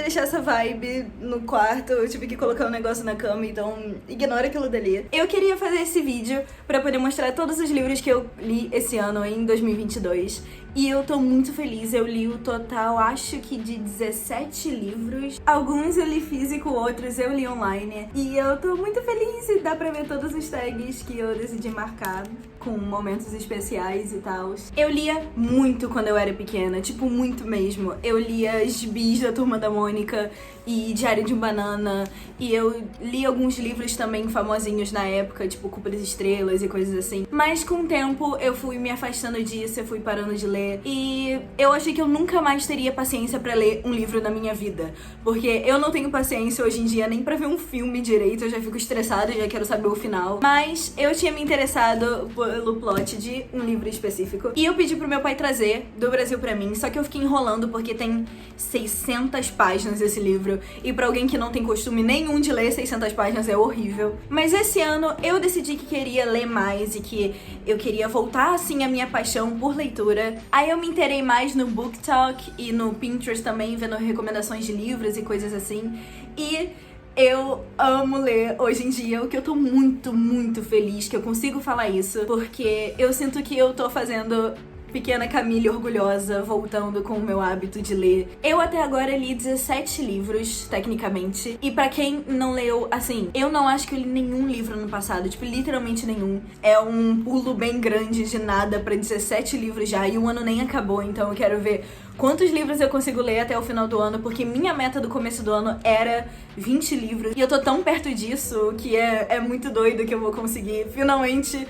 deixar essa vibe no quarto, eu tive que colocar um negócio na cama, então ignora aquilo dali. Eu queria fazer esse vídeo pra poder mostrar todos os livros que eu li esse ano, em 2022. E eu tô muito feliz, eu li o total, acho que de 17 livros. Alguns eu li físico, outros eu li online. E eu tô muito feliz e dá pra ver todos os tags que eu decidi marcar com momentos especiais e tal. Eu lia muito quando eu era pequena, tipo, muito mesmo. Eu lia gibis da Turma da Mônica e Diário de um Banana. E eu li alguns livros também famosinhos na época, tipo Culpa das Estrelas e coisas assim. Mas com o tempo eu fui me afastando disso, eu fui parando de ler. E eu achei que eu nunca mais teria paciência pra ler um livro na minha vida. Porque eu não tenho paciência hoje em dia nem pra ver um filme direito, eu já fico estressada, já quero saber o final. Mas eu tinha me interessado pelo plot de um livro específico. E eu pedi pro meu pai trazer do Brasil pra mim, só que eu fiquei enrolando porque tem 600 páginas esse livro. E pra alguém que não tem costume nenhum de ler 600 páginas é horrível. Mas esse ano eu decidi que queria ler mais e que eu queria voltar assim a minha paixão por leitura. Aí eu me inteirei mais no BookTok e no Pinterest também, vendo recomendações de livros e coisas assim. E eu amo ler hoje em dia, o que eu tô muito, muito feliz que eu consigo falar isso, porque eu sinto que eu tô fazendo pequena Camille orgulhosa, voltando com o meu hábito de ler. Eu até agora li 17 livros, tecnicamente. E pra quem não leu, assim, eu não acho que eu li nenhum livro no passado, tipo, literalmente nenhum. É um pulo bem grande de nada pra 17 livros já, e o ano nem acabou, então eu quero ver quantos livros eu consigo ler até o final do ano, porque minha meta do começo do ano era 20 livros. E eu tô tão perto disso que é muito doido que eu vou conseguir finalmente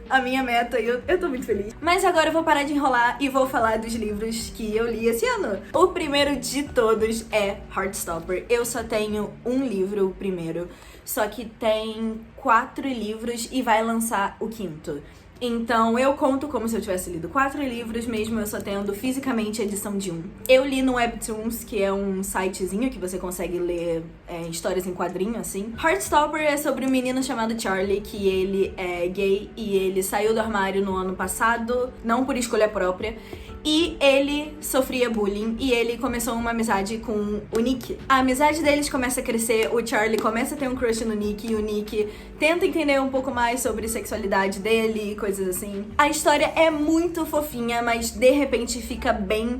a minha meta, e eu tô muito feliz. Mas agora eu vou parar de enrolar e vou falar dos livros que eu li esse ano. O primeiro de todos é Heartstopper. Eu só tenho um livro, o primeiro, só que tem 4 livros e vai lançar o 5º. Então eu conto como se eu tivesse lido 4 livros, mesmo eu só tendo fisicamente a edição de 1. Eu li no Webtoons, que é um sitezinho que você consegue ler histórias em quadrinho, assim. Heartstopper é sobre um menino chamado Charlie, que ele é gay e ele saiu do armário no ano passado, não por escolha própria. E ele sofria bullying e ele começou uma amizade com o Nick. A amizade deles começa a crescer, o Charlie começa a ter um crush no Nick e o Nick tenta entender um pouco mais sobre sexualidade dele e coisas assim. A história é muito fofinha, mas de repente fica bem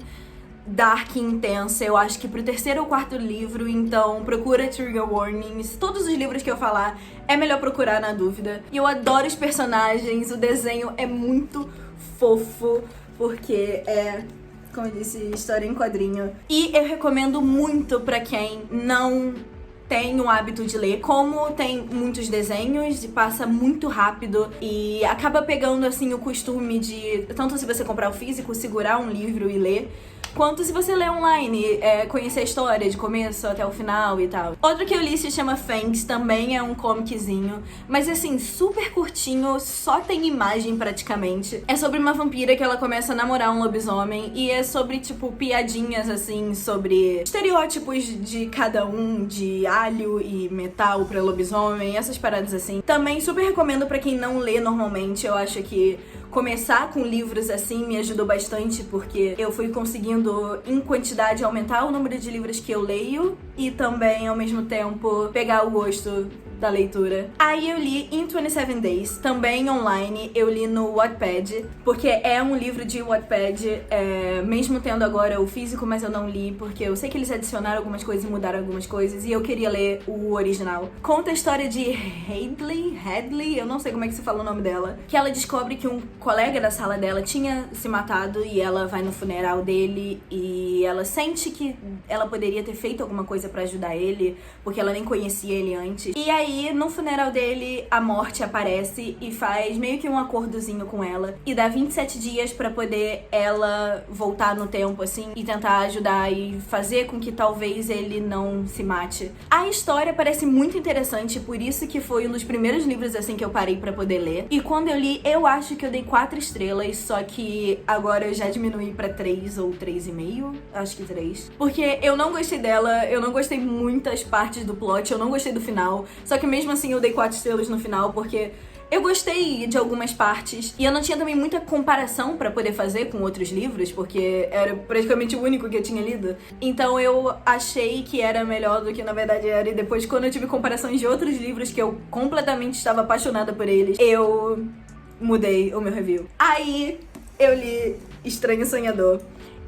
dark e intensa. Eu acho que pro 3º ou 4º livro, então procura trigger warnings. Todos os livros que eu falar é melhor procurar na dúvida. E eu adoro os personagens, o desenho é muito fofo, porque é, como eu disse, história em quadrinho. E eu recomendo muito pra quem não tem o hábito de ler. Como tem muitos desenhos e passa muito rápido e acaba pegando assim o costume de, tanto se você comprar o físico, segurar um livro e ler, quanto se você ler online, conhecer a história de começo até o final e tal. Outro que eu li se chama Fangs, também é um comiczinho, mas assim, super curtinho, só tem imagem praticamente. É sobre uma vampira que ela começa a namorar um lobisomem e é sobre, tipo, piadinhas assim, sobre estereótipos de cada um, de alho e metal pra lobisomem, essas paradas assim. Também super recomendo pra quem não lê normalmente. Eu acho que começar com livros assim me ajudou bastante, porque eu fui conseguindo, em quantidade, aumentar o número de livros que eu leio e também, ao mesmo tempo, pegar o gosto da leitura. Aí eu li In 27 Days, também online. Eu li no Wattpad, porque é um livro de Wattpad, mesmo tendo agora o físico, mas eu não li, porque eu sei que eles adicionaram algumas coisas e mudaram algumas coisas, e eu queria ler o original. Conta a história de Hadley, eu não sei como é que se fala o nome dela, que ela descobre que um colega da sala dela tinha se matado e ela vai no funeral dele e ela sente que ela poderia ter feito alguma coisa pra ajudar ele, porque ela nem conhecia ele antes. E aí, no funeral dele, a morte aparece e faz meio que um acordozinho com ela e dá 27 dias pra poder ela voltar no tempo, assim, e tentar ajudar e fazer com que talvez ele não se mate. A história parece muito interessante, por isso que foi um dos primeiros livros, assim, que eu parei pra poder ler. E quando eu li, eu acho que eu dei 4 estrelas, só que agora eu já diminui pra 3 ou 3,5, acho que 3. Porque eu não gostei dela, eu não gostei muitas partes do plot, eu não gostei do final, só que mesmo assim eu dei 4 estrelas no final, porque Eu gostei de algumas partes e eu não tinha também muita comparação pra poder fazer com outros livros, porque era praticamente o único que eu tinha lido. Então eu achei que era melhor do que na verdade era, e depois quando eu tive comparações de outros livros que eu completamente estava apaixonada por eles, eu mudei o meu review. Aí eu li Estranho Sonhador.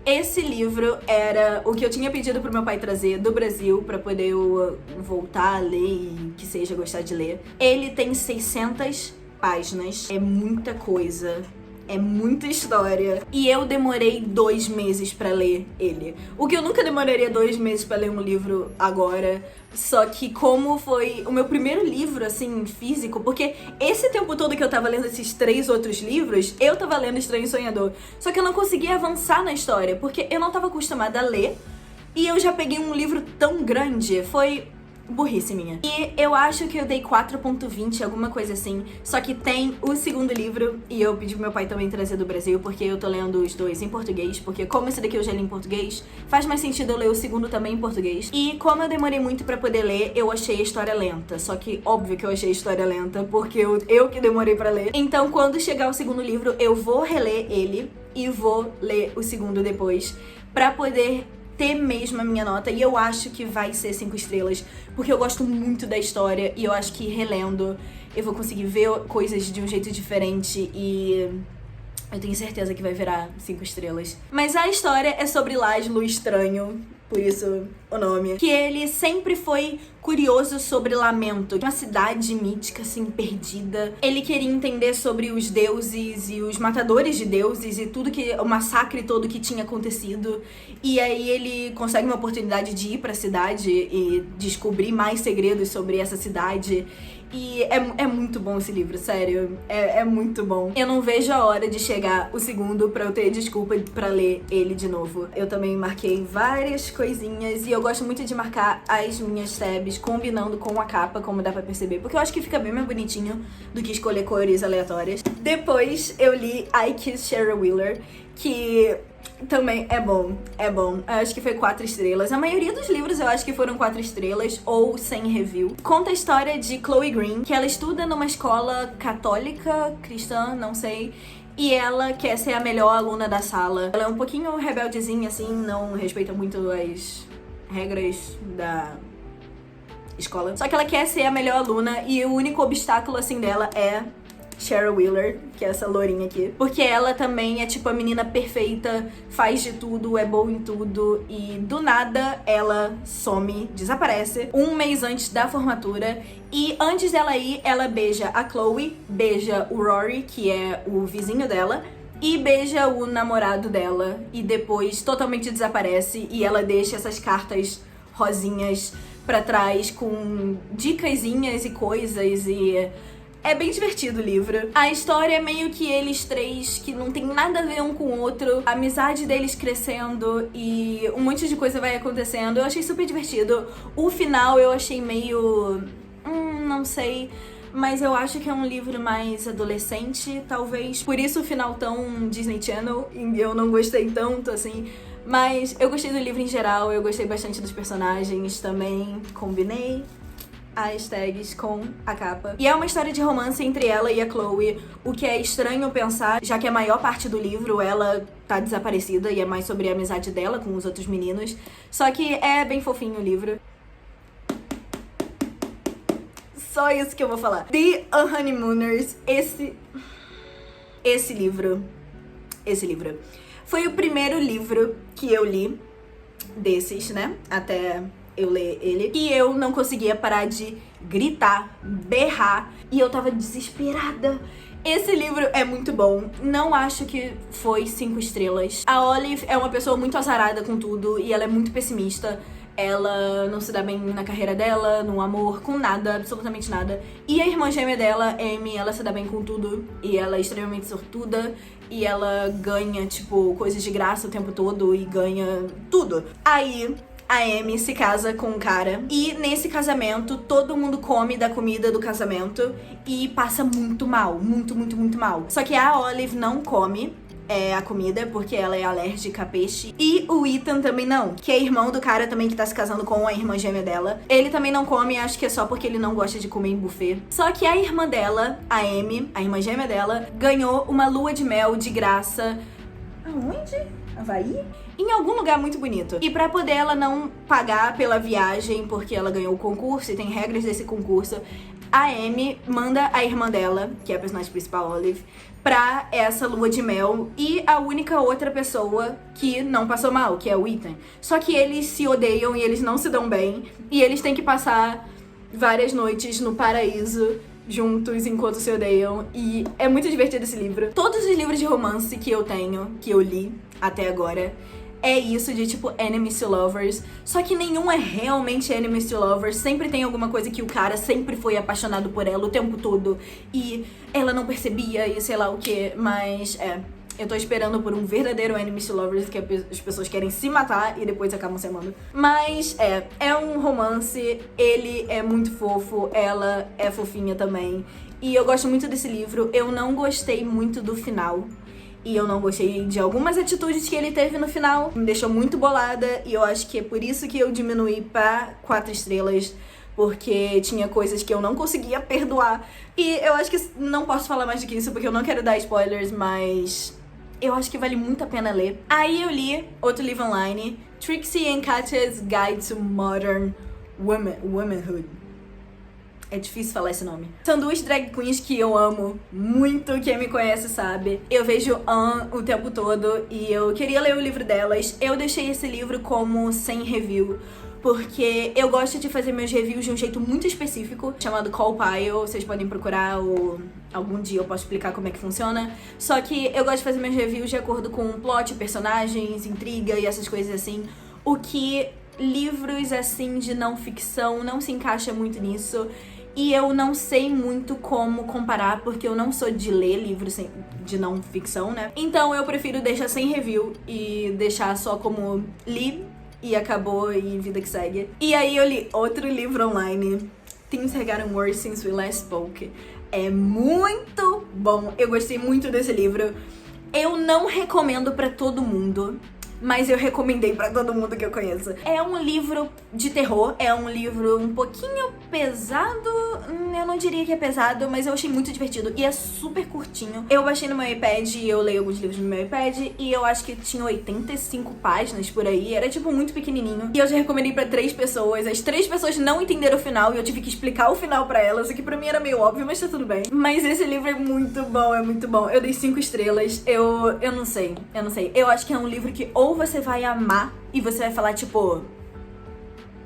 Esse livro era o que eu tinha pedido pro meu pai trazer do Brasil pra poder eu voltar a ler e que seja gostar de ler. Ele tem 600 páginas, é muita coisa. É muita história. E eu demorei 2 meses pra ler ele. O que eu nunca demoraria 2 meses pra ler um livro agora. Só que como foi o meu primeiro livro, assim, físico, porque esse tempo todo que eu tava lendo esses 3 outros livros, eu tava lendo Estranho Sonhador. Só que eu não conseguia avançar na história, porque eu não tava acostumada a ler. E eu já peguei um livro tão grande. Foi burrice minha. E eu acho que eu dei 4.20, alguma coisa assim. Só que tem o segundo livro, e eu pedi pro meu pai também trazer do Brasil, porque eu tô lendo os dois em português, porque como esse daqui eu já li em português, faz mais sentido eu ler o segundo também em português. E como eu demorei muito pra poder ler, eu achei a história lenta. Só que óbvio que eu achei a história lenta, porque eu que demorei pra ler. Então quando chegar o segundo livro, eu vou reler ele e vou ler o segundo depois, pra poder ter mesmo a minha nota, e eu acho que vai ser 5 estrelas, porque eu gosto muito da história, e eu acho que relendo eu vou conseguir ver coisas de um jeito diferente, e eu tenho certeza que vai virar 5 estrelas. Mas a história é sobre Laszlo Estranho, por isso o nome, que ele sempre foi curioso sobre Lamento, uma cidade mítica, assim, perdida. Ele queria entender sobre os deuses e os matadores de deuses e tudo que, o massacre todo que tinha acontecido. E aí ele consegue uma oportunidade de ir pra cidade e descobrir mais segredos sobre essa cidade. E é muito bom esse livro, sério. É muito bom. Eu não vejo a hora de chegar o segundo pra eu ter desculpa pra ler ele de novo. Eu também marquei várias coisinhas e eu gosto muito de marcar as minhas tabs combinando com a capa, como dá pra perceber, porque eu acho que fica bem mais bonitinho do que escolher cores aleatórias. Depois eu li I Kiss Shara Wheeler, que também é bom, é bom. Eu acho que foi 4 estrelas. A maioria dos livros eu acho que foram 4 estrelas ou sem review. Conta a história de Chloe Green, que ela estuda numa escola católica, cristã, não sei, e ela quer ser a melhor aluna da sala. Ela é um pouquinho rebeldezinha, assim, não respeita muito as regras da escola. Só que ela quer ser a melhor aluna e o único obstáculo, assim, dela é Shara Wheeler, que é essa lourinha aqui. Porque ela também é tipo a menina perfeita, faz de tudo, é boa em tudo. E do nada ela some, desaparece, 1 mês antes da formatura. E antes dela ir, ela beija a Chloe, beija o Rory, que é o vizinho dela, e beija o namorado dela. E depois totalmente desaparece e ela deixa essas cartas rosinhas pra trás com dicasinhas e coisas e... é bem divertido o livro. A história é meio que eles 3 que não tem nada a ver um com o outro. A amizade deles crescendo e um monte de coisa vai acontecendo. Eu achei super divertido. O final eu achei meio... não sei... mas eu acho que é um livro mais adolescente, talvez. Por isso o final tão Disney Channel. E eu não gostei tanto, assim... mas eu gostei do livro em geral. Eu gostei bastante dos personagens também. Combinei as tags com a capa. E é uma história de romance entre ela e a Chloe, o que é estranho pensar, já que a maior parte do livro ela tá desaparecida e é mais sobre a amizade dela com os outros meninos. Só que é bem fofinho o livro. Só isso que eu vou falar. The Honeymooners, esse livro foi o primeiro livro que eu li desses, né? Até eu ler ele. E eu não conseguia parar de gritar, berrar. E eu tava desesperada. Esse livro é muito bom. Não acho que foi 5 estrelas. A Olive é uma pessoa muito azarada com tudo. E ela é muito pessimista. Ela não se dá bem na carreira dela, no amor, com nada, absolutamente nada. E a irmã gêmea dela, Amy, ela se dá bem com tudo. E ela é extremamente sortuda. E ela ganha, tipo, coisas de graça o tempo todo. E ganha tudo. Aí a Amy se casa com um cara e nesse casamento todo mundo come da comida do casamento e passa muito mal, muito mal. Só que a Olive não come, a comida, porque ela é alérgica a peixe. E o Ethan também não, que é irmão do cara também que tá se casando com a irmã gêmea dela. Ele também não come, acho que é só porque ele não gosta de comer em buffet. Só que a irmã dela, a Amy, a irmã gêmea dela, ganhou uma lua de mel de graça. Aonde? Havaí? Em algum lugar muito bonito. E pra poder ela não pagar pela viagem, porque ela ganhou o concurso e tem regras desse concurso, a Amy manda a irmã dela, que é a personagem principal, Olive, pra essa lua de mel, e a única outra pessoa que não passou mal, que é o Ethan. Só que eles se odeiam e eles não se dão bem, e eles têm que passar várias noites no paraíso juntos enquanto se odeiam, e é muito divertido esse livro. Todos os livros de romance que eu tenho, que eu li até agora, é isso de tipo enemies to lovers, só que nenhum é realmente enemies to lovers. Sempre tem alguma coisa que o cara sempre foi apaixonado por ela o tempo todo e ela não percebia e sei lá o que, mas eu tô esperando por um verdadeiro enemies to lovers que as pessoas querem se matar e depois acabam se amando. Mas é um romance, ele é muito fofo, ela é fofinha também. E eu gosto muito desse livro. Eu não gostei muito do final. E eu não gostei de algumas atitudes que ele teve no final. Me deixou muito bolada. E eu acho que é por isso que eu diminuí pra 4 estrelas. Porque tinha coisas que eu não conseguia perdoar. E eu acho que não posso falar mais do que isso, porque eu não quero dar spoilers, mas eu acho que vale muito a pena ler. Aí eu li outro livro online, Trixie and Katya's Guide to Modern Womanhood. É difícil falar esse nome. São 2 drag queens que eu amo muito, quem me conhece sabe. Eu vejo o tempo todo e eu queria ler o livro delas. Eu deixei esse livro como sem review, porque eu gosto de fazer meus reviews de um jeito muito específico, chamado Call Pile. Vocês podem procurar, ou algum dia eu posso explicar como é que funciona. Só que eu gosto de fazer meus reviews de acordo com plot, personagens, intriga e essas coisas assim. O que livros assim de não ficção não se encaixa muito nisso. E eu não sei muito como comparar, porque eu não sou de ler livros de não ficção, né? Então eu prefiro deixar sem review e deixar só como li e acabou e vida que segue. E aí eu li outro livro online, Things Have Gotten Worse Since We Last Spoke. É muito bom, eu gostei muito desse livro. Eu não recomendo pra todo mundo, mas eu recomendei pra todo mundo que eu conheço. É um livro de terror, é um livro um pouquinho pesado, eu não diria que é pesado, mas eu achei muito divertido e é super curtinho. Eu baixei no meu iPad e eu leio alguns livros no meu iPad e eu acho que tinha 85 páginas por aí, era tipo muito pequenininho. E eu já recomendei pra 3 pessoas, as 3 pessoas não entenderam o final e eu tive que explicar o final pra elas, o que pra mim era meio óbvio, mas tá tudo bem. Mas esse livro é muito bom, é muito bom. Eu dei 5 estrelas, eu não sei. Eu acho que é um livro que ou você vai amar e você vai falar tipo,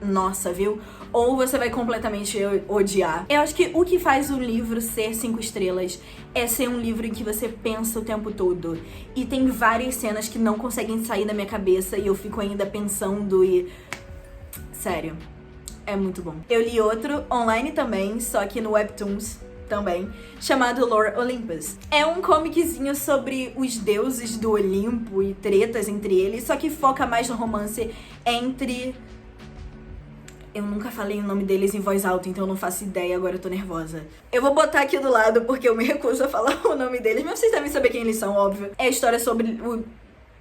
nossa, viu? Ou você vai completamente odiar. Eu acho que o que faz um livro ser 5 estrelas é ser um livro em que você pensa o tempo todo. E tem várias cenas que não conseguem sair da minha cabeça e eu fico ainda pensando e... Sério, é muito bom. Eu li outro online também, só que no Webtoons também, chamado Lore Olympus. É um comiquezinho sobre os deuses do Olimpo e tretas entre eles, só que foca mais no romance entre... Eu nunca falei o nome deles em voz alta, então eu não faço ideia, agora eu tô nervosa. Eu vou botar aqui do lado porque eu me recuso a falar o nome deles, mas vocês devem saber quem eles são, óbvio. É a história sobre o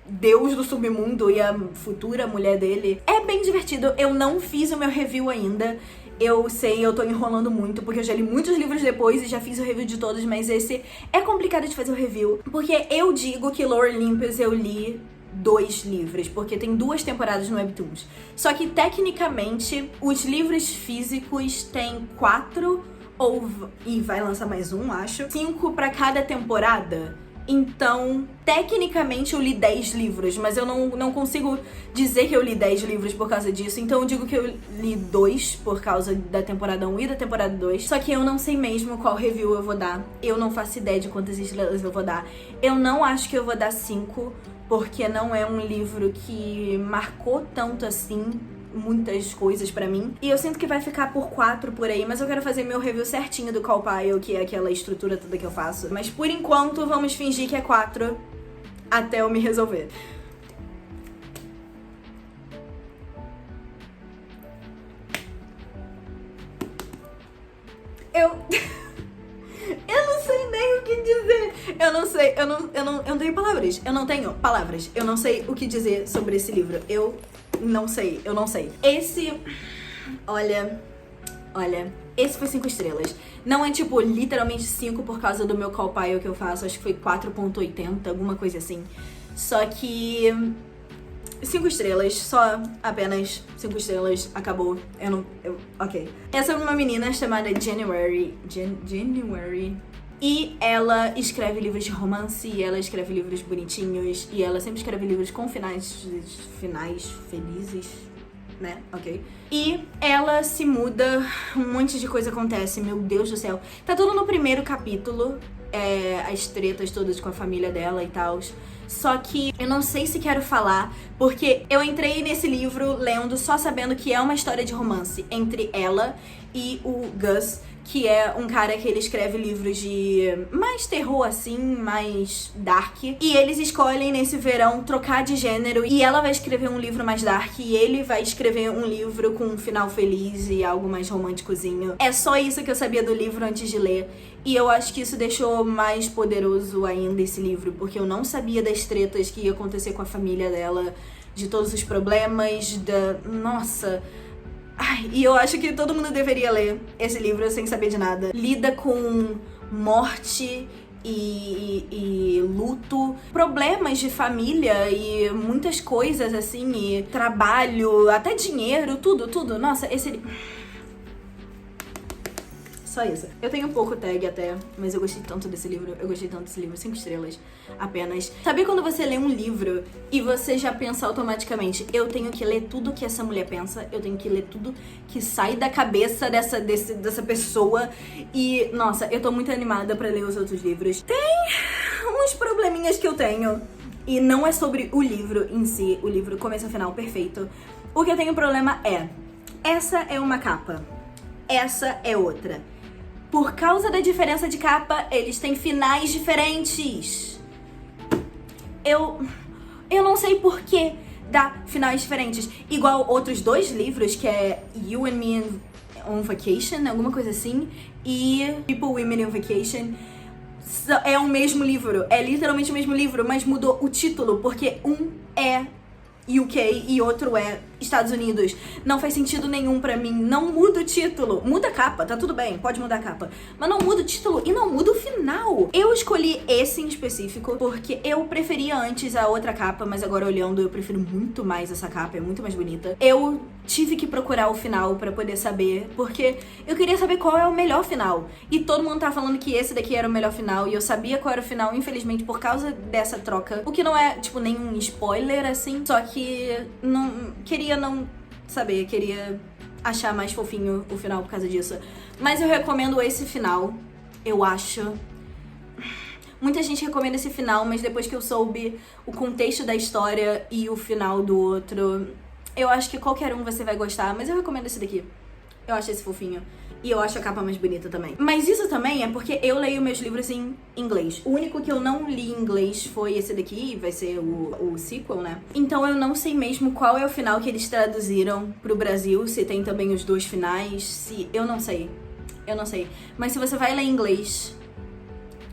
deus do submundo e a futura mulher dele. É bem divertido, eu não fiz o meu review ainda. Eu sei, eu tô enrolando muito, porque eu já li muitos livros depois e já fiz o review de todos, mas esse é complicado de fazer o review, porque eu digo que Lore Olympus eu li 2 livros, porque tem 2 temporadas no Webtoons. Só que, tecnicamente, os livros físicos têm 4, e vai lançar mais um, acho, 5 pra cada temporada. Então, tecnicamente eu li 10 livros, mas eu não consigo dizer que eu li 10 livros por causa disso. Então eu digo que eu li 2 por causa da temporada 1 e da temporada 2. Só que eu não sei mesmo qual review eu vou dar. Eu não faço ideia de quantas estrelas eu vou dar. Eu não acho que eu vou dar 5, porque não é um livro que marcou tanto assim muitas coisas pra mim. E eu sinto que vai ficar por 4 por aí, mas eu quero fazer meu review certinho do Call Pile, que é aquela estrutura toda que eu faço. Mas por enquanto, vamos fingir que é 4 até eu me resolver. Eu não sei nem o que dizer. Eu não sei, eu não tenho palavras. Eu não tenho palavras. Eu não sei o que dizer sobre esse livro. Eu não sei. Olha, esse foi 5 estrelas. Não é tipo literalmente 5 por causa do meu call pile que eu faço. Acho que foi 4.80, alguma coisa assim. Só que 5 estrelas, só apenas 5 estrelas, acabou. Ok. Essa é uma menina chamada January. E ela escreve livros de romance, e ela escreve livros bonitinhos, e ela sempre escreve livros com finais felizes, né? Ok. E ela se muda, um monte de coisa acontece, meu Deus do céu. Tá tudo no primeiro capítulo, as tretas todas com a família dela e tal. Só que eu não sei se quero falar, porque eu entrei nesse livro lendo só sabendo que é uma história de romance entre ela e o Gus, que é um cara que ele escreve livros de mais terror assim, mais dark. E eles escolhem nesse verão trocar de gênero, e ela vai escrever um livro mais dark e ele vai escrever um livro com um final feliz e algo mais românticozinho. É só isso que eu sabia do livro antes de ler. E eu acho que isso deixou mais poderoso ainda esse livro, porque eu não sabia das tretas que ia acontecer com a família dela, de todos os problemas, Nossa... Ai, e eu acho que todo mundo deveria ler esse livro sem saber de nada. Lida com morte e luto, problemas de família e muitas coisas assim, e trabalho, até dinheiro, tudo. Nossa, esse... Só isso. Eu tenho pouco tag até, mas eu gostei tanto desse livro. 5 estrelas apenas. Sabe quando você lê um livro e você já pensa automaticamente, eu tenho que ler tudo que essa mulher pensa, eu tenho que ler tudo que sai da cabeça dessa pessoa. E, nossa, eu tô muito animada pra ler os outros livros. Tem uns probleminhas que eu tenho, e não é sobre o livro em si, o livro começo a final perfeito. O que eu tenho problema essa é uma capa, essa é outra. Por causa da diferença de capa, eles têm finais diferentes. Eu não sei por que dá finais diferentes. Igual outros 2 livros, que é You and Me on Vacation, alguma coisa assim, e People, Women on Vacation. É o mesmo livro, é literalmente o mesmo livro, mas mudou o título, porque um é UK e outro é Estados Unidos. Não faz sentido nenhum pra mim. Não muda o título. Muda a capa, tá tudo bem, pode mudar a capa. Mas não muda o título e não muda o final. Eu escolhi esse em específico porque eu preferia antes a outra capa, mas agora olhando eu prefiro muito mais essa capa, é muito mais bonita. Eu tive que procurar o final pra poder saber, porque eu queria saber qual é o melhor final. E todo mundo tá falando que esse daqui era o melhor final, e eu sabia qual era o final, infelizmente, por causa dessa troca. O que não é, tipo, nenhum spoiler, assim. Só que queria não saber, queria achar mais fofinho o final por causa disso. Mas eu recomendo esse final, eu acho. Muita gente recomenda esse final, mas depois que eu soube o contexto da história e o final do outro, eu acho que qualquer um você vai gostar, mas eu recomendo esse daqui. Eu acho esse fofinho. E eu acho a capa mais bonita também. Mas isso também é porque eu leio meus livros em inglês. O único que eu não li em inglês foi esse daqui, vai ser o sequel, né? Então eu não sei mesmo qual é o final que eles traduziram pro Brasil, se tem também os 2 finais, eu não sei. Mas se você vai ler em inglês,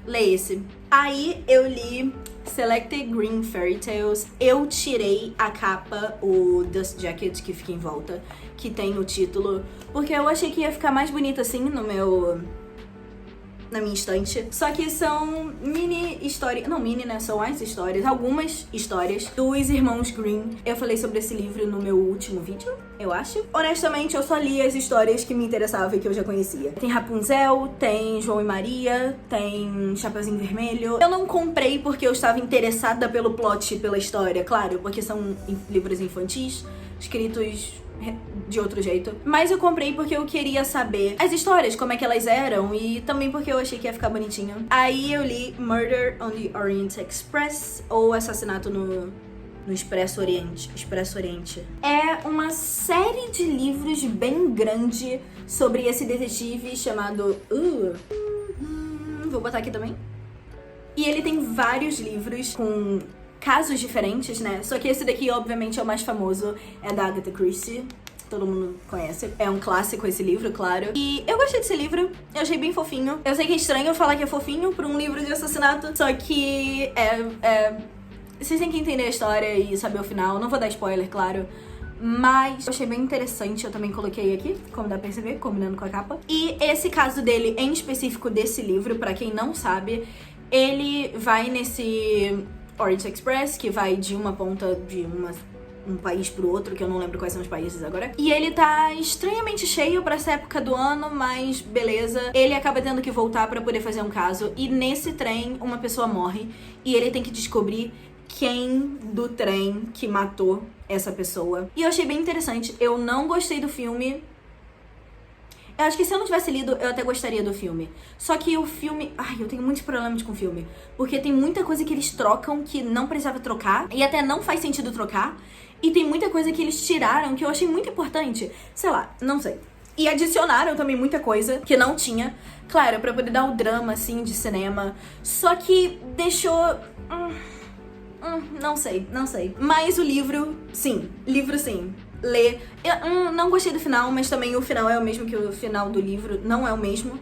lê esse. Aí eu li Selected Green Fairy Tales. Eu tirei a capa, o Dust Jacket que fica em volta, que tem o título, porque eu achei que ia ficar mais bonito assim na minha estante. Só que são mini histórias, não mini, né, são as histórias, algumas histórias dos irmãos Green. Eu falei sobre esse livro no meu último vídeo, eu acho. Honestamente, eu só li as histórias que me interessavam e que eu já conhecia. Tem Rapunzel, tem João e Maria, tem Chapeuzinho Vermelho. Eu não comprei porque eu estava interessada pelo plot e pela história, claro, porque são livros infantis, escritos de outro jeito. Mas eu comprei porque eu queria saber as histórias, como é que elas eram, e também porque eu achei que ia ficar bonitinho. Aí eu li Murder on the Orient Express, ou Assassinato no Expresso Oriente. É uma série de livros bem grande sobre esse detetive chamado... vou botar aqui também. E ele tem vários livros com casos diferentes, né? Só que esse daqui, obviamente, é o mais famoso. É da Agatha Christie. todo mundo conhece. É um clássico esse livro, claro. E eu gostei desse livro, eu achei bem fofinho. Eu sei que é estranho falar que é fofinho pra um livro de assassinato, só que vocês têm que entender a história e saber o final. Não vou dar spoiler, claro. Mas eu achei bem interessante, eu também coloquei aqui, como dá pra perceber, combinando com a capa. E esse caso dele, em específico desse livro, pra quem não sabe, ele vai nesse Orient Express, que vai de uma ponta de um país pro outro, que eu não lembro quais são os países agora. E ele tá estranhamente cheio pra essa época do ano, mas beleza. Ele acaba tendo que voltar pra poder fazer um caso. E nesse trem, uma pessoa morre. E ele tem que descobrir quem do trem que matou essa pessoa. E eu achei bem interessante. Eu não gostei do filme. Eu acho que se eu não tivesse lido, eu até gostaria do filme. Só que o filme... Ai, eu tenho muitos problemas com o filme. Porque tem muita coisa que eles trocam que não precisava trocar. E até não faz sentido trocar. E tem muita coisa que eles tiraram que eu achei muito importante. Sei lá, não sei. E adicionaram também muita coisa que não tinha. Claro, pra poder dar o drama, assim, de cinema. Só que deixou... não sei. Mas o livro, sim. Lê. Eu não gostei do final, mas também o final é o mesmo que o final do livro. Não é o mesmo.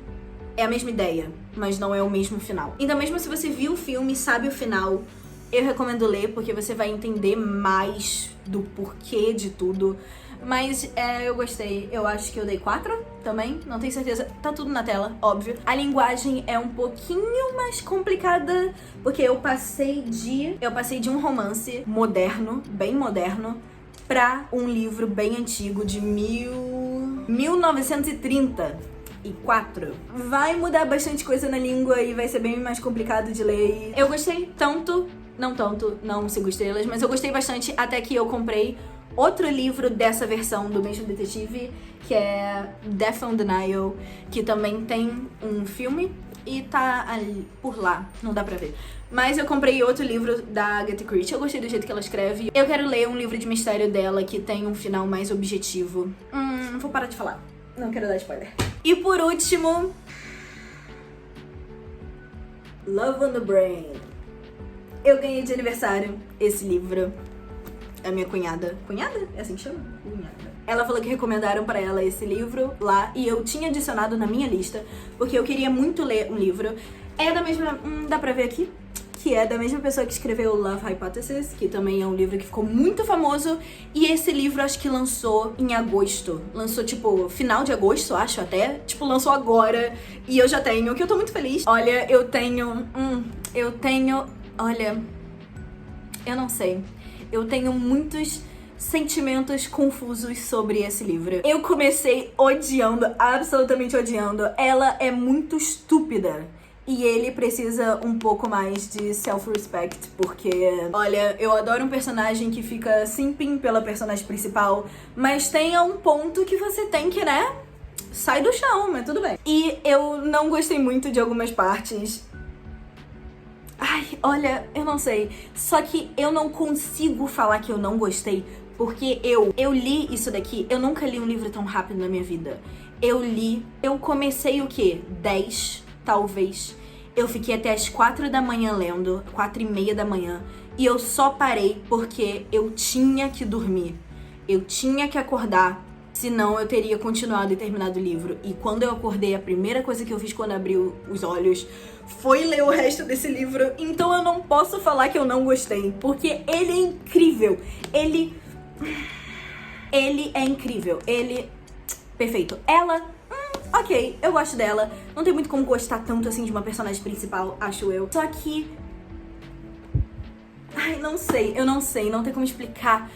É a mesma ideia, mas não é o mesmo final. Então mesmo se você viu o filme e sabe o final, eu recomendo ler, porque você vai entender mais do porquê de tudo. Mas eu gostei. Eu acho que eu dei 4 também, não tenho certeza. Tá tudo na tela, óbvio. A linguagem é um pouquinho mais complicada, porque eu passei de um romance moderno, bem moderno, pra um livro bem antigo de 1934. Vai mudar bastante coisa na língua e vai ser bem mais complicado de ler. Eu gostei não 5 estrelas, mas eu gostei bastante até que eu comprei outro livro dessa versão do mesmo detetive, que é Death on the Nile, que também tem um filme e tá ali, por lá, não dá pra ver. Mas eu comprei outro livro da Agatha Christie, eu gostei do jeito que ela escreve. Eu quero ler um livro de mistério dela que tem um final mais objetivo. Vou parar de falar, não quero dar spoiler. E por último, Love on the Brain. Eu ganhei de aniversário esse livro. A minha cunhada. Cunhada? É assim que chama? Cunhada. Ela falou que recomendaram pra ela esse livro lá e eu tinha adicionado na minha lista porque eu queria muito ler um livro. É da mesma... dá pra ver aqui? Que é da mesma pessoa que escreveu Love Hypothesis, que também é um livro que ficou muito famoso. E esse livro acho que lançou em agosto. Lançou, tipo, final de agosto, acho até. Tipo, lançou agora. E eu já tenho, que eu tô muito feliz. Olha, eu tenho... Olha... Eu não sei. Eu tenho muitos sentimentos confusos sobre esse livro. Eu comecei odiando, absolutamente odiando. Ela é muito estúpida. E ele precisa um pouco mais de self-respect, porque... Olha, eu adoro um personagem que fica simping pela personagem principal, mas tem um ponto que você tem que, né, sai do chão, mas tudo bem. E eu não gostei muito de algumas partes. Ai, olha, eu não sei. Só que eu não consigo falar que eu não gostei, porque eu li isso daqui. Eu nunca li um livro tão rápido na minha vida. Eu comecei o quê? 10, talvez. Eu fiquei até as 4 da manhã lendo, 4:30 da manhã. E eu só parei porque eu tinha que dormir. Eu tinha que acordar, senão eu teria continuado e terminado o livro. E quando eu acordei, a primeira coisa que eu fiz quando abri os olhos foi ler o resto desse livro. Então eu não posso falar que eu não gostei, porque ele é incrível. Ele é incrível. Perfeito. Ela... ok, eu gosto dela. Não tem muito como gostar tanto assim de uma personagem principal, acho eu. Só que... ai, não sei, não tem como explicar.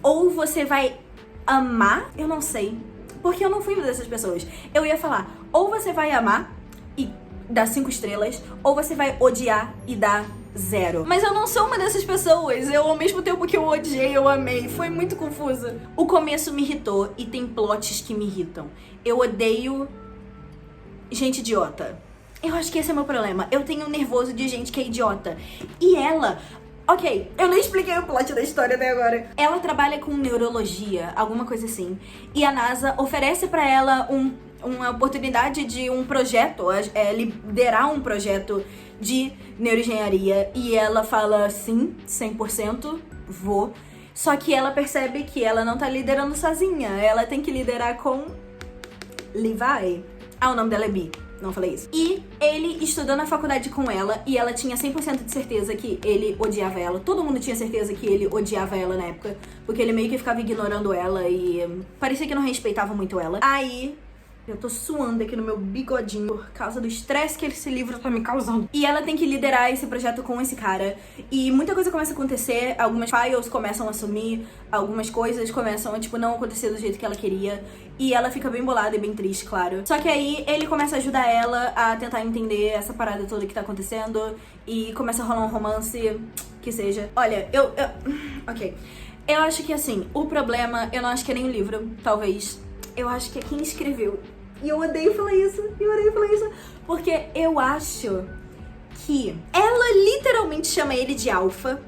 Ou você vai amar, eu não sei. Porque eu não fui uma dessas pessoas. Eu ia falar, ou você vai amar e dar 5 estrelas, ou você vai odiar e dar 0. Mas eu não sou uma dessas pessoas. Eu, ao mesmo tempo que eu odiei, eu amei. Foi muito confusa. O começo me irritou e tem plots que me irritam. Eu odeio gente idiota. Eu acho que esse é o meu problema. Eu tenho um nervoso de gente que é idiota. E ela... ok, eu nem expliquei o plot da história até agora. Ela trabalha com neurologia, alguma coisa assim. E a NASA oferece pra ela uma oportunidade de um projeto, liderar um projeto de neuroengenharia. E ela fala, sim, 100%, vou. Só que ela percebe que ela não tá liderando sozinha. Ela tem que liderar com Levi. Ah, o nome dela é Bi. Não falei isso. E ele estudou na faculdade com ela e ela tinha 100% de certeza que ele odiava ela. Todo mundo tinha certeza que ele odiava ela na época, porque ele meio que ficava ignorando ela e parecia que não respeitava muito ela. Aí, eu tô suando aqui no meu bigodinho por causa do estresse que esse livro tá me causando. E ela tem que liderar esse projeto com esse cara. E muita coisa começa a acontecer, algumas files começam a sumir, algumas coisas começam a, tipo, não acontecer do jeito que ela queria. E ela fica bem bolada e bem triste, claro. Só que aí ele começa a ajudar ela a tentar entender essa parada toda que tá acontecendo. E começa a rolar um romance, que seja. Olha, ok. Eu acho que, assim, o problema, eu não acho que é nem o livro, talvez. Eu acho que é quem escreveu. E eu odeio falar isso, porque eu acho que ela literalmente chama ele de alfa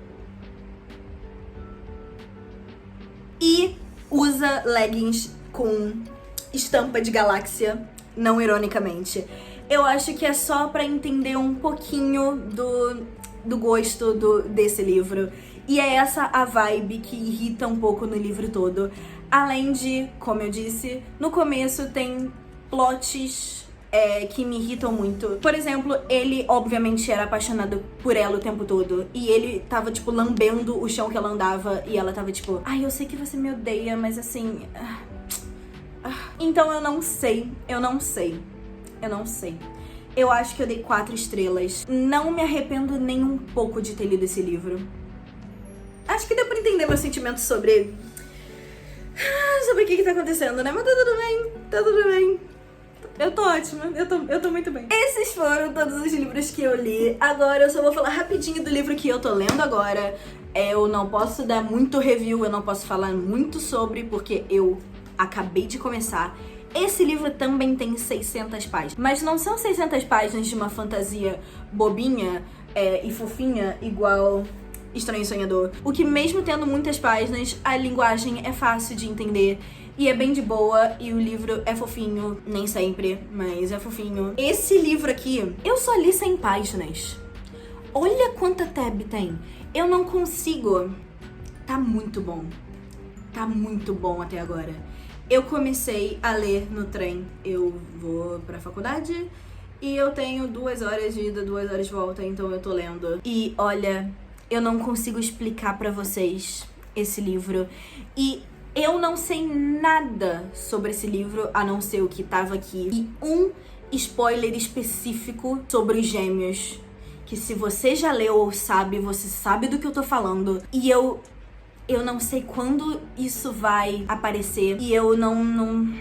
e usa leggings com estampa de galáxia, não ironicamente. Eu acho que é só pra entender um pouquinho do gosto desse livro. E é essa a vibe que irrita um pouco no livro todo. Além de, como eu disse, no começo tem plots que me irritam muito. Por exemplo, ele obviamente era apaixonado por ela o tempo todo. E ele tava, tipo, lambendo o chão que ela andava. E ela tava, tipo, ai, eu sei que você me odeia, mas assim... Então eu não sei. Eu acho que eu dei 4 estrelas. Não me arrependo nem um pouco de ter lido esse livro. Acho que deu pra entender meus sentimentos sobre o que tá acontecendo, né? Mas tá tudo bem. Eu tô ótima, eu tô muito bem. Esses foram todos os livros que eu li. Agora eu só vou falar rapidinho do livro que eu tô lendo agora. Eu não posso dar muito review, eu não posso falar muito sobre, porque eu acabei de começar. Esse livro também tem 600 páginas, mas não são 600 páginas de uma fantasia bobinha e fofinha, igual Estranho Sonhador. O que, mesmo tendo muitas páginas, a linguagem é fácil de entender e é bem de boa, e o livro é fofinho, nem sempre, mas é fofinho. Esse livro aqui, eu só li 100 páginas. Olha quanta tab tem. Eu não consigo. Tá muito bom até agora. Eu comecei a ler no trem. Eu vou pra faculdade e eu tenho 2 horas de ida, 2 horas de volta, então eu tô lendo. E olha, eu não consigo explicar pra vocês esse livro. E eu não sei nada sobre esse livro, a não ser o que tava aqui. E um spoiler específico sobre os gêmeos, que se você já leu ou sabe, você sabe do que eu tô falando. E eu não sei quando isso vai aparecer. E eu não.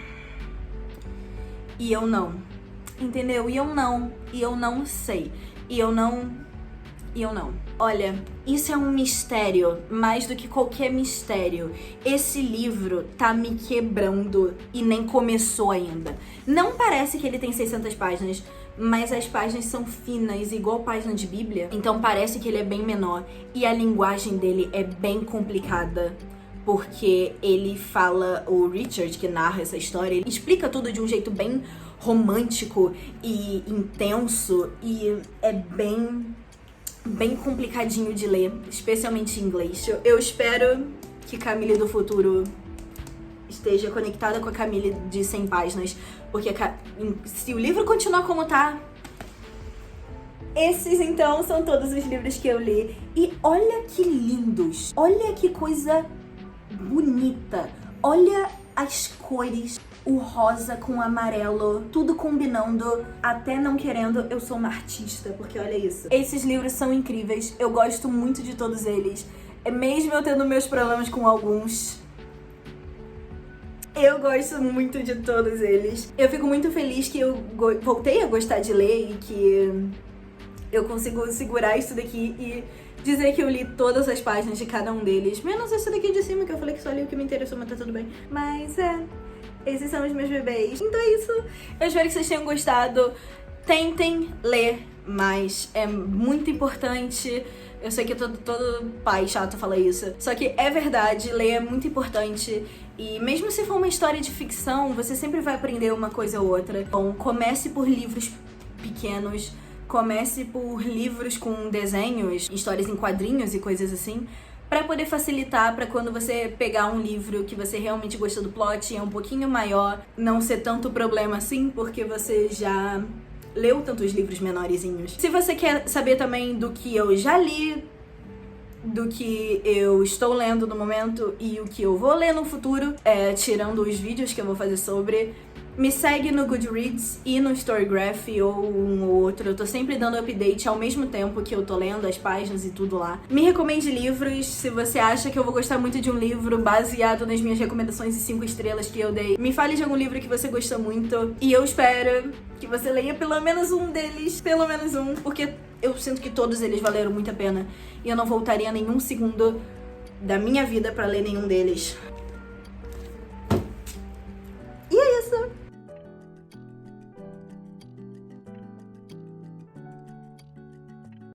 Entendeu? E eu não sei. E eu não. Olha, isso é um mistério, mais do que qualquer mistério. Esse livro tá me quebrando e nem começou ainda. Não parece que ele tem 600 páginas, mas as páginas são finas, igual página de Bíblia. Então parece que ele é bem menor. E a linguagem dele é bem complicada, porque ele fala, o Richard, que narra essa história, ele explica tudo de um jeito bem romântico e intenso. E é bem complicadinho de ler, especialmente em inglês. Eu espero que Camille do futuro esteja conectada com a Camille de 100 páginas, porque se o livro continuar como tá... Esses, então, são todos os livros que eu li. E olha que lindos! Olha que coisa bonita! Olha as cores, o rosa com o amarelo, tudo combinando, até não querendo, eu sou uma artista, porque olha isso. Esses livros são incríveis, eu gosto muito de todos eles, mesmo eu tendo meus problemas com alguns. Eu gosto muito de todos eles. Eu fico muito feliz que eu voltei a gostar de ler e que eu consigo segurar isso daqui e dizer que eu li todas as páginas de cada um deles, menos esse daqui de cima, que eu falei que só li o que me interessou, mas tá tudo bem. Mas esses são os meus bebês. Então é isso. Eu espero que vocês tenham gostado. Tentem ler mais. É muito importante. Eu sei que todo pai chato fala isso. Só que é verdade. Ler é muito importante. E mesmo se for uma história de ficção, você sempre vai aprender uma coisa ou outra. Então, comece por livros pequenos. Comece por livros com desenhos, histórias em quadrinhos e coisas assim. pra poder facilitar pra quando você pegar um livro que você realmente gostou do plot e é um pouquinho maior, não ser tanto problema assim, porque você já leu tantos livros menorzinhos. Se você quer saber também do que eu já li, do que eu estou lendo no momento e o que eu vou ler no futuro, tirando os vídeos que eu vou fazer sobre, me segue no Goodreads e no Storygraph ou um ou outro. Eu tô sempre dando update ao mesmo tempo que eu tô lendo as páginas e tudo lá. Me recomende livros, se você acha que eu vou gostar muito de um livro baseado nas minhas recomendações e 5 estrelas que eu dei. Me fale de algum livro que você gostou muito e eu espero que você leia pelo menos um deles, pelo menos um, porque eu sinto que todos eles valeram muito a pena e eu não voltaria nenhum segundo da minha vida pra ler nenhum deles. E é isso!